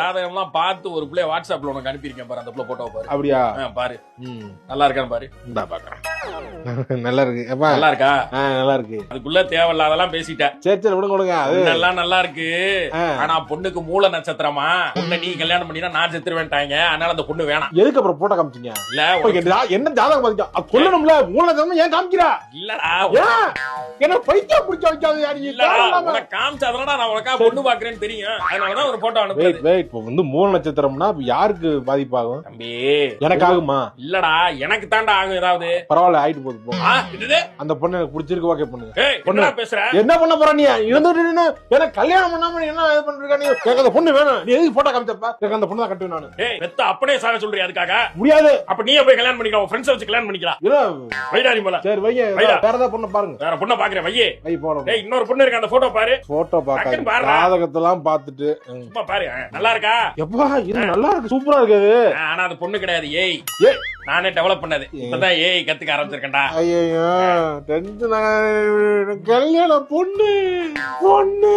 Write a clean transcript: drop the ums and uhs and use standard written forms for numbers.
ஜாதகம்லாம் பார்த்து ஒரு பிள்ளை வாட்ஸ்அப்ல உனக்கு அனுப்பியிருக்கேன் பாரு, அந்த பிள்ளை போட்டோ பாரு. அப்படியா? பாரு நல்லா இருக்கான்னு பாரு. இந்தா பாக்குறேன். நல்லா இருக்கு. நல்லா இருக்கா? நல்லா இருக்கு. அதுக்குள்ள தேவையில்லாதெல்லாம் பேசிட்டேன். சரி சரி விடுங்க விடுங்க. அதெல்லாம் நல்லா இருக்கு. ஆனா பொண்ணுக்கு மூல நட்சத்திரமா, பொண்ணை நீ கல்யாணம் பண்ணினா நான் செத்துருவேன்ட்டாங்க. அதனால அந்த பொண்ணு வேணாம். எதுக்கு அப்புறம் போட்டோ காமிச்சீங்க? இல்ல என்ன ஜாதகம் பாத்தீங்க? சொல்லணும்ல, மூல நட்சத்திரம் ஏன் காமிக்கிறா? இல்லடா என்ன பைத்தியம் பிடிச்ச வைக்காது யாரு? உனக்கு காமிச்சாதான் நான் உனக்கா பொண்ணு பாக்குறேன்னு தெரியும். அதனாலதான் ஒரு போட்டோ அனுப்புறேன். இப்போ வந்து மூல நட்சத்திரம்னா யாருக்கு பாதிப்பாகும்? தம்பி எனக்கு ஆகுமா? இல்லடா எனக்கு தாண்டா ஆகும். ஏதாவது பரவாயில்ல, ஆயிட்டு போகுது போ. அந்த பொண்ணு எனக்கு பிடிச்சிருக்கு, ஓகே பண்ணுங்க. பொண்ணு பேசுற என்ன பண்ண போற நீ? இருந்துட்டு எனக்கு கல்யாணம் பண்ணாம என்ன பண்றீங்க? நீ எனக்கு அந்த பொண்ணு வேணும். நீ எதுக்கு போட்டோ காமிச்சப்ப? எனக்கு அந்த பொண்ணு தான் கட்டுவேன் நானு. வெத்த அப்படியே சாக சொல்றியா? அதுக்காக முடியாது. அப்ப நீயே போய் கல்யாணம் பண்ணிக்கலாம், உன் ஃப்ரெண்ட்ஸ் வச்சு கல்யாணம் பண்ணிக்கலாம். வைடாரி போல. சரி வைங்க, வேற ஏதாவது பொண்ணு பாருங்க. வேற பொண்ணை பாக்குறேன். வையே வை போறோம். இன்னொரு பொண்ணு இருக்கு, அந்த போட்டோ பாரு. போட்டோ பாக்க ஜாதகத்தெல்லாம் பாத்துட்டு சும்மா பாரு. நல்லா இருக்கா? எப்பா இது நல்லா இருக்கு, சூப்பரா இருக்கு. ஆனா அது பொண்ணு கிடையாது, ஏய். நானே டெவலப் பண்ணது. இப்பதான் ஏய் கத்துக்க ஆரம்பிச்சிருக்கேன்டா. ஐயோ டென்ஷன். கல்யாணம் பொண்ணு பொண்ணு